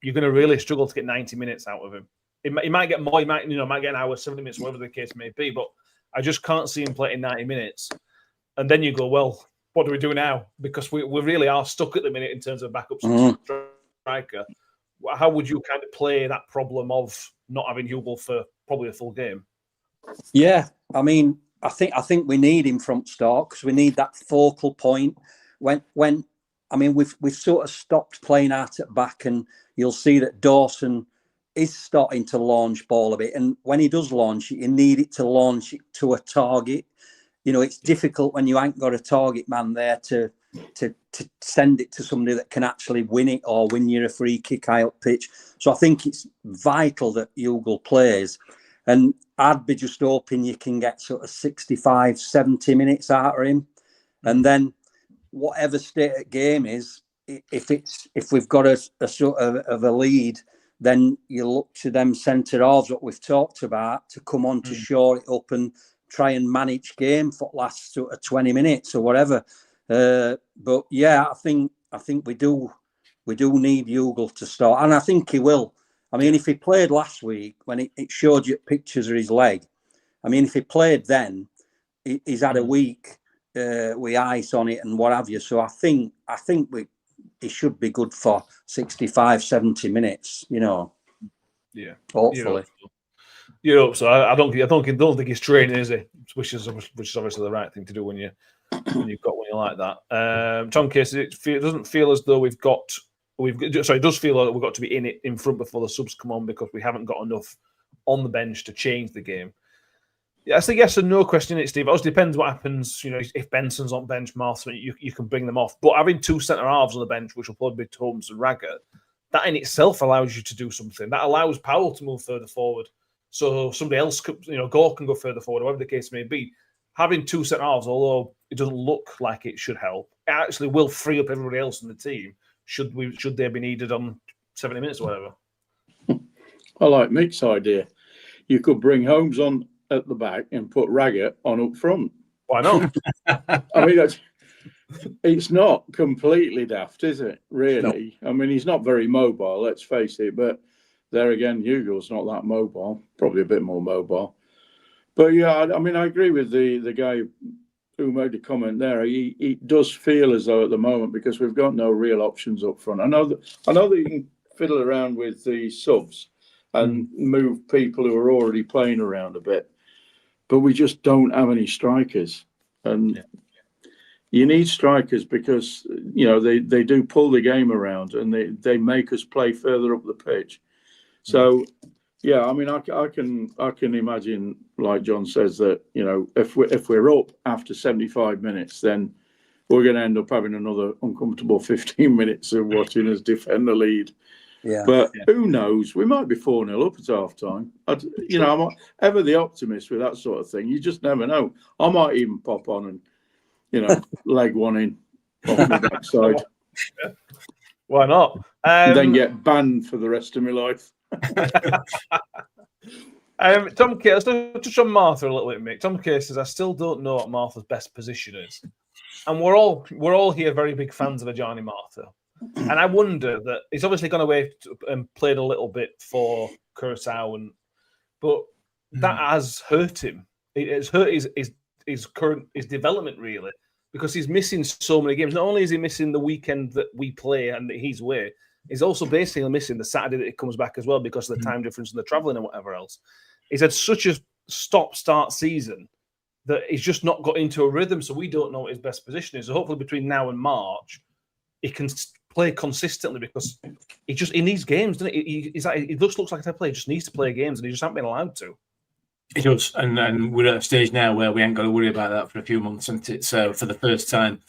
you're going to really struggle to get 90 minutes out of him. He might get more. He might get an hour, 70 minutes, whatever the case may be. But I just can't see him playing 90 minutes. And then you go, well, what do we do now? Because we really are stuck at the minute in terms of backup striker. How would you kind of play that problem of not having Hugo for probably a full game? Yeah, I mean, I think we need him front start because we need that focal point. When we've sort of stopped playing out at back, and you'll see that Dawson is starting to launch ball a bit. And when he does launch it, you need it to launch it to a target. You know, it's difficult when you ain't got a target man there to send it to somebody that can actually win it or win you a free kick high up pitch. So I think it's vital that Hugo plays. And I'd be just hoping you can get sort of 65, 70 minutes out of him. And then whatever state of game is, if we've got a sort of a lead, then you look to them centre halves, what we've talked about, to come on to shore it up and try and manage game for the last sort of 20 minutes or whatever. But yeah, I think we do need Hugo to start, and I think he will. I mean, if he played last week when it showed you pictures of his leg, I mean, if he played then, he's had a week with ice on it and what have you. So I think he should be good for 65, 70 minutes. You know. Yeah. Hopefully. You hope so. I don't think he's training, is he? Which is obviously the right thing to do when you've got one like that. John Case, it doesn't feel as though it does feel like we've got to be in front before the subs come on because we haven't got enough on the bench to change the game. Yeah, it's a yes and no question, it, Steve. It also depends what happens. You know, if Benson's on bench, Martha, you can bring them off. But having two centre halves on the bench, which will probably be Holmes and Raggett, that in itself allows you to do something. That allows Powell to move further forward. So somebody else could, Gore can go further forward, whatever the case may be. Having two centre halves, although it doesn't look like it should help, it actually will free up everybody else in the team. Should they be needed on 70 minutes or whatever? I like Mick's idea. You could bring Holmes on at the back and put Raggett on up front. Why not? I mean, it's not completely daft, is it? Really? No. I mean, he's not very mobile, let's face it. But there again, Hugo's not that mobile. Probably a bit more mobile. But yeah, I mean, I agree with the guy who made the comment there. He does feel as though at the moment, because we've got no real options up front. I know that you can fiddle around with the subs and move people who are already playing around a bit, but we just don't have any strikers. And you need strikers because they do pull the game around and they make us play further up the pitch. So Yeah, I mean, I can imagine, like John says, that if we're up after 75 minutes, then we're going to end up having another uncomfortable 15 minutes of watching us defend the lead. Yeah. But who knows? We might be 4-0 up at half time. I'm not ever the optimist with that sort of thing. You just never know. I might even pop on and, leg one in off my backside. Why not? And then get banned for the rest of my life. Tom K, let's touch on Martha a little bit, Mick. Tom K says, I still don't know what Martha's best position is. And we're all here very big fans of Ajani Marta. And I wonder that he's obviously gone away and played a little bit for Curacao, but that has hurt him. It has hurt his development, really, because he's missing so many games. Not only is he missing the weekend that we play and that he's away, he's also basically missing the Saturday that he comes back as well because of the time difference and the travelling and whatever else. He's had such a stop-start season that he's just not got into a rhythm, so we don't know what his best position is. So hopefully between now and March, he can play consistently because he needs games, doesn't he? He looks like a type of player. He just needs to play games, and he just hasn't been allowed to. He does, and we're at a stage now where we ain't got to worry about that for a few months, isn't it? So for the first time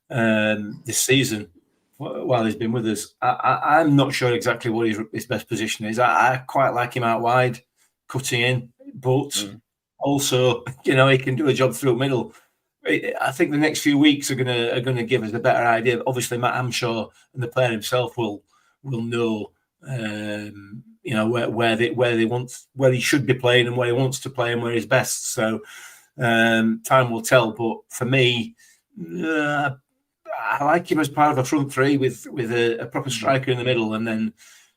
this season, while he's been with us, I'm not sure exactly what his best position is. I quite like him out wide, cutting in, but also, he can do a job through the middle. I think the next few weeks are gonna give us a better idea. Obviously, Matt Hamshaw and the player himself will know, where he should be playing and where he wants to play and where he's best. So time will tell. But for me, I like him as part of a front three with a proper striker in the middle and then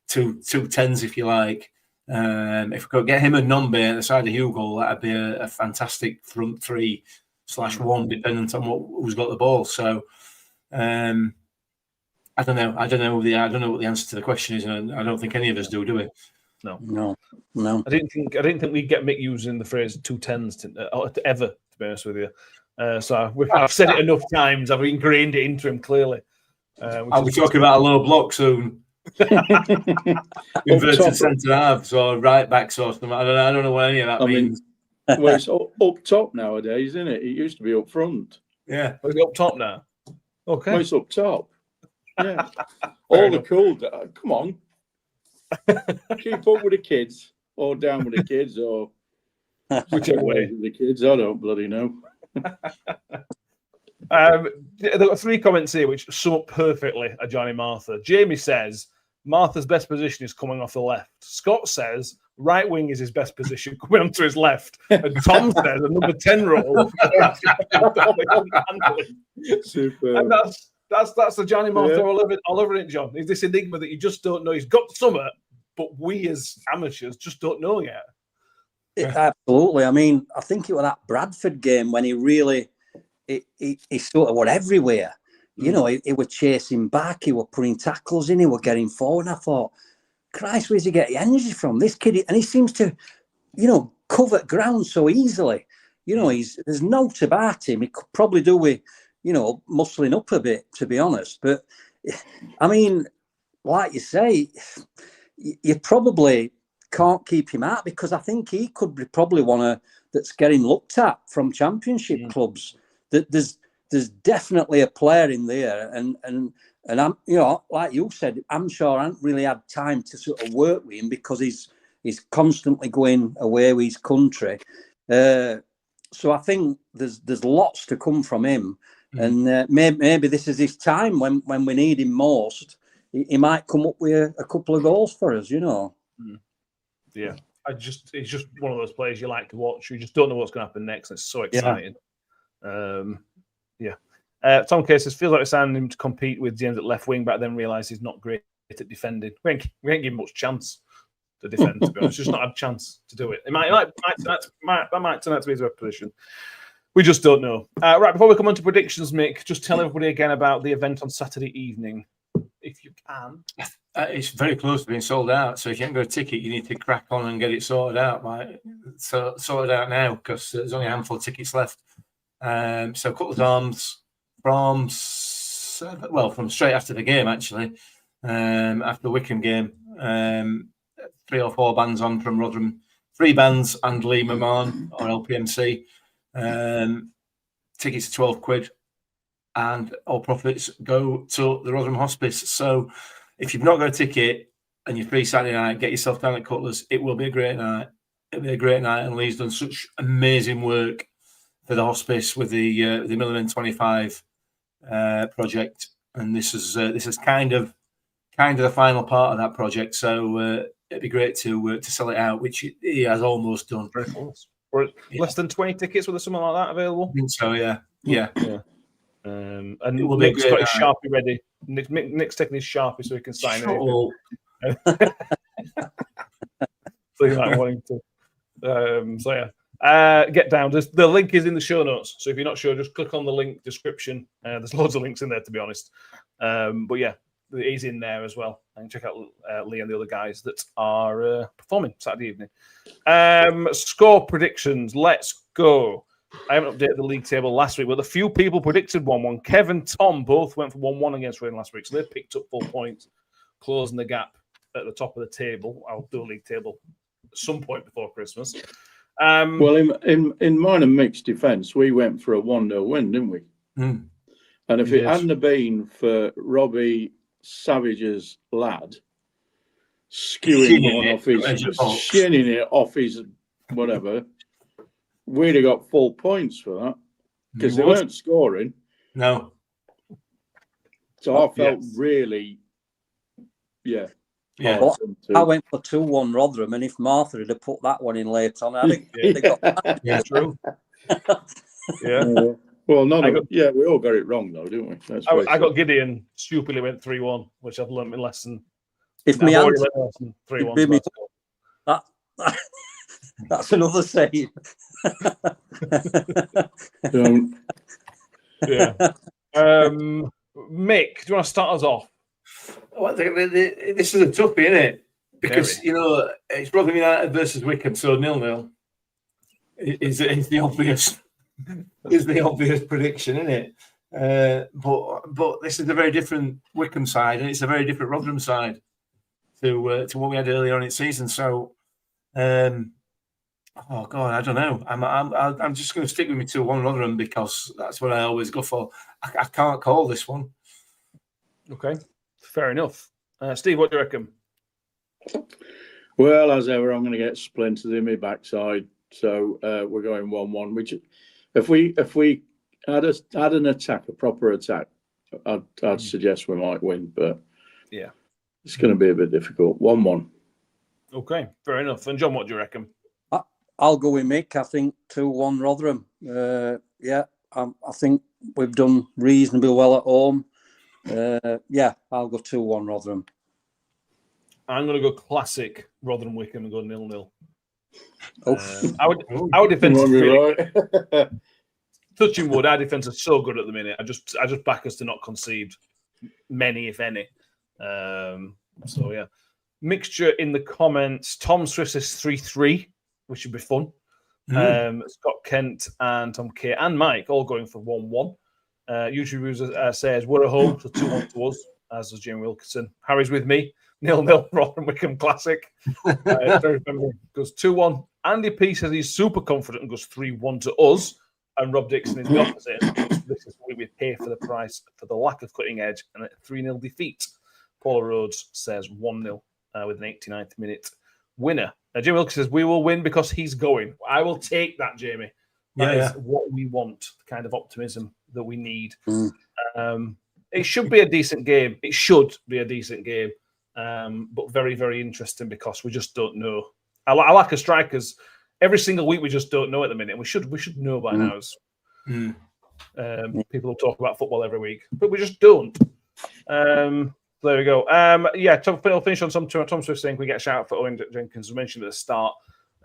two tens, if you like. If we could get him and Nombe at the side of Hugo, that'd be a fantastic front 3/1, dependent on who's got the ball. So I don't know. I don't know what the answer to the question is, and I don't think any of us do we? No. I didn't think we'd get Mick using the phrase 2 10s ever, to be honest with you. So I've said it enough times. I've ingrained it into him clearly. I'll be talking about a low block soon. Inverted centre halves or right backs or something. I don't know what any of that means. Well, it's up top nowadays, isn't it? It used to be up front. Yeah, it's up top now. Okay, well, it's up top. Yeah, all the cool. Come on, keep up with the kids, or down with the kids, or whichever way with the kids. I don't bloody know. There are 3 comments here which sum up perfectly Ajani Martha. Jamie says Martha's best position is coming off the left. Scott says right wing is his best position, coming onto his left. And Tom says a number 10 role. Super. And that's Ajani Martha all over it, John. Is this enigma that you just don't know? He's got summer, but we as amateurs just don't know yet. Absolutely. I mean, I think it was that Bradford game when he really he sort of were everywhere. He was chasing back, he was putting tackles in, he was getting forward. And I thought, Christ, where's he get the energy from? This kid, and he seems to, cover ground so easily. There's no about him. He could probably do with, muscling up a bit, to be honest. But I mean, like you say, you probably can't keep him out because I think he could be probably one that's getting looked at from championship clubs. That there's definitely a player in there, and I'm like you said, I'm sure I haven't really had time to sort of work with him because he's constantly going away with his country. So I think there's lots to come from him, and maybe this is his time when we need him most. He might come up with a couple of goals for us, Yeah, it's just one of those players you like to watch. You just don't know what's going to happen next. It's so exciting. Tom K says feels like we're signing him to compete with James at left wing, but then realise he's not great at defending. We ain't given him much chance to defend. To be honest, just not had a chance to do it. That might turn out to be his best position. We just don't know. Right, before we come on to predictions, Mick, just tell everybody again about the event on Saturday evening, if you can. It's very close to being sold out, so if you haven't got a ticket, you need to crack on and get it sorted out. Sorted out now because there's only a handful of tickets left. So Cutler's Arms from straight after the game, actually, after the Wycombe game, 3 or 4 bands on from Rotherham. 3 bands and Lee McMahon or LPMC. Tickets are 12 quid. And all profits go to the Rotherham Hospice. So if you've not got a ticket and you're free Saturday night, get yourself down at Cutler's. It will be a great night. It'll be a great night. And Lee's done such amazing work for the hospice with the Milliman 25 project. And this is kind of the final part of that project. So it'd be great to sell it out, which he has almost done. Less than 20 tickets, or something like that available? I think so, yeah. And Nick's got his Sharpie ready. Nick's taking his Sharpie so he can sign it. So you might want him to. Get down. The link is in the show notes. So if you're not sure, just click on the link description. There's loads of links in there, to be honest. But yeah, it is in there as well. And check out Lee and the other guys that are performing Saturday evening. Score predictions. Let's go. I haven't updated the league table last week, but a few people predicted 1-1. Kev and Tom both went for 1-1 against Reading last week, so they picked up 4 points, closing the gap at the top of the table. I'll do a league table at some point before Christmas. Well, in mine and Mick's defence, we went for a 1-0 win, didn't we? Mm. And if it hadn't have been for Robbie Savage's lad shinning it off his whatever, we'd have got full points for that because they weren't scoring. No. So I felt really, I went for 2-1 Rotherham, and if Martha had put that one in late on, I think they got that. Yeah, true. Well, we all got it wrong though, didn't we? I got Gideon stupidly went 3-1, which I've learned my lesson. If me answer 3-1, that's another saying. Mick, do you want to start us off? Well, this is a toughie, isn't it? Because it's Rotherham United versus Wycombe, so 0-0 is the obvious prediction, isn't it? But this is a very different Wycombe side, and it's a very different Rotherham side to what we had earlier on in the season. So, oh God, I don't know. I'm just going to stick with me 2-1 Rotherham because that's what I always go for. I can't call this one. Okay, fair enough. Steve, what do you reckon? Well, as ever, I'm going to get splintered in my backside. So we're going 1-1. Which, if we had an attack, a proper attack, I'd suggest we might win. But yeah, it's going to be a bit difficult. 1-1. Okay, fair enough. And John, what do you reckon? I'll go with Mick. I think 2-1 Rotherham. I think we've done reasonably well at home. I'll go 2-1 Rotherham. I'm going to go classic Rotherham Wycombe and go 0-0. Our defence is really right. touching wood. Our defence is so good at the minute. I just back us to not concede many, if any. Mixture in the comments. Tom Swift says 3-3, which should be fun. Scott Kent and Tom K and Mike all going for 1-1. YouTube says we're at home, so 2-1 to us, as does Jamie Wilkinson. Harry's with me. 0-0 Rotherham Wycombe Classic. Goes 2-1. Andy P says he's super confident and goes 3-1 to us. And Rob Dixon is the opposite. This is what we pay for the price for the lack of cutting edge and a 3-0 defeat. Paula Rhodes says 1-0 with an 89th minute winner. Jamie Wilkinson says we will win because he's going. I will take that, Jamie. That is what we want, the kind of optimism that we need. It should be a decent game. It should be a decent game. But very, very interesting because we just don't know. I like a strikers. Every single week we just don't know at the minute. We should know by now. People will talk about football every week, but we just don't. There we go. I'll finish on some Tom Swift saying we get a shout out for Owen Jenkins. We mentioned at the start,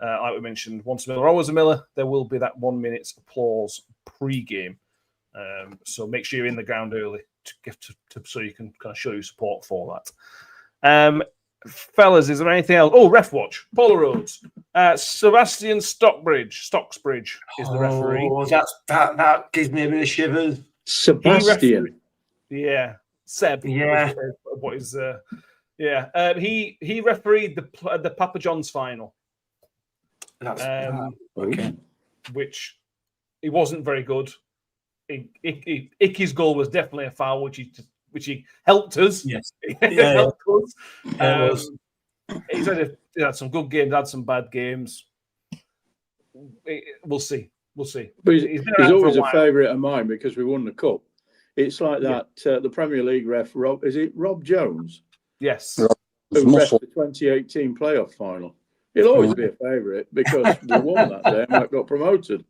like we mentioned, once a Miller, always a Miller. There will be that 1 minute's applause pre-game. So make sure you're in the ground early so you can kind of show your support for that. Fellas, is there anything else? Oh, Ref Watch, Paula Rhodes, Sebastian Stocksbridge is the referee. Oh, that gives me a bit of shivers. Sebastian, Seb. Yeah. What is Yeah, he refereed the Papa John's final, Okay. which he wasn't very good. Icky's goal was definitely a foul, which he helped us. Yes. Helped us. Yeah, it was. He had some good games, had some bad games. We'll see. But He's he's been around for always a while. favourite of mine because we won the cup. It's like that. The Premier League ref, Rob Jones? Yes. Who ref Muscle. the 2018 playoff final. He'll always be a favourite because we won that day and got promoted.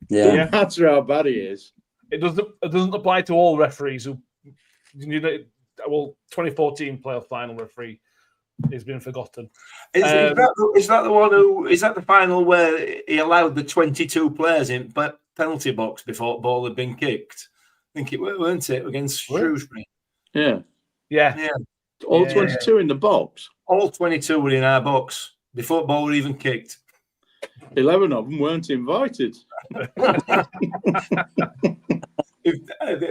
Yeah. No matter how bad he is. It doesn't apply to all referees who, 2014 playoff final referee has been forgotten. Is that the one who is that the final where he allowed the 22 players in but penalty box before the ball had been kicked? I think it weren't it against Shrewsbury. Yeah. Yeah. 22 in the box. All 22 were in our box before the ball were even kicked. 11 of them weren't invited.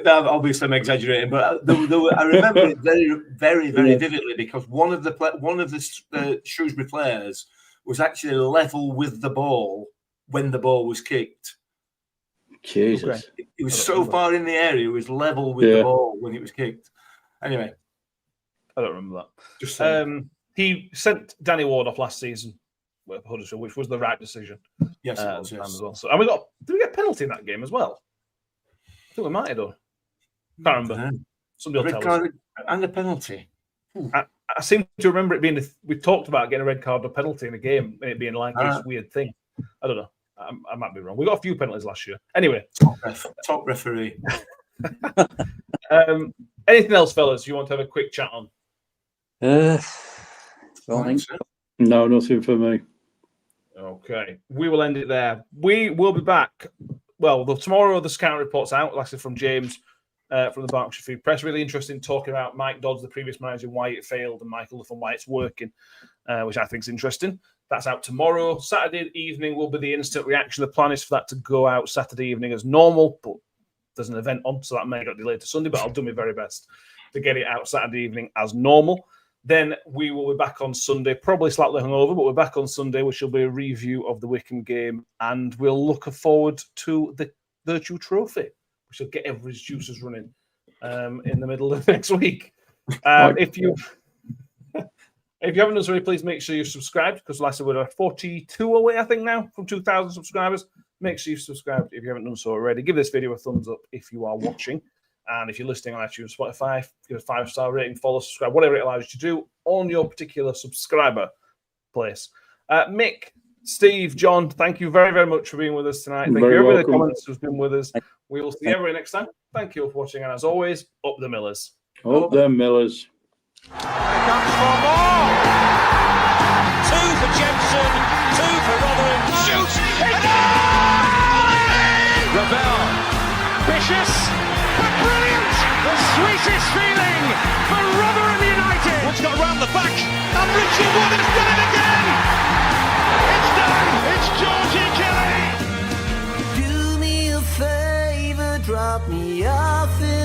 Obviously, I'm exaggerating, but I remember it very, very, very vividly because one of the Shrewsbury players was actually level with the ball when the ball was kicked. Jesus. He was so far in the area, he was level with the ball when it was kicked. Anyway, I don't remember that. just saying. He sent Danny Ward off last season with Huddersfield, which was the right decision. Yes, it was, As yes. well. So, and did we get a penalty in that game as well? I think we might have done. Can't remember. Somebody will Red tell us. card and a penalty. I seem to remember it being. We talked about getting a red card or penalty in a game, and it being like this weird thing. I don't know. I might be wrong. We got a few penalties last year. Anyway, Top referee. Anything else, fellas? You want to have a quick chat on? Don't think so. No, nothing for me. Okay, we will end it there. We will be back. Well, tomorrow the scout report's out, like I said, from James from the Berkshire Free Press. Really interesting talking about Mike Dodds, the previous manager, why it failed, and Michael Duff and why it's working, which I think is interesting. That's out tomorrow. Saturday evening will be the instant reaction. The plan is for that to go out Saturday evening as normal, but there's an event on, so that may get delayed to Sunday, but I'll do my very best to get it out Saturday evening as normal. Then we will be back on Sunday, probably slightly hungover, but we're back on Sunday, which will be a review of the Wycombe game, and we'll look forward to the Virtue Trophy, which will get everybody's juices running in the middle of next week. If you haven't done so already, please make sure you're subscribed, because like I said, we're 42 away, I think, now from 2,000 subscribers. Make sure you've subscribed if you haven't done so already. Give this video a thumbs up if you are watching. And if you're listening on iTunes, Spotify, give a 5-star rating, follow, subscribe, whatever it allows you to do on your particular subscriber place. Mick, Steve, John, thank you very, very much for being with us tonight. Thank you everybody in the comments who's been with us. We will see everybody next time. Thank you for watching. And as always, up the Millers. Up the Millers. Here comes for more. 2 for Jeninson, 2 for Rotherham. Shoots! Ravel. Vicious. But brilliant! The sweetest feeling for Rotherham United. Wood's got round the back. And Richard Wood has done it again. It's done. It's Georgie Kelly. Do me a favor, drop me off in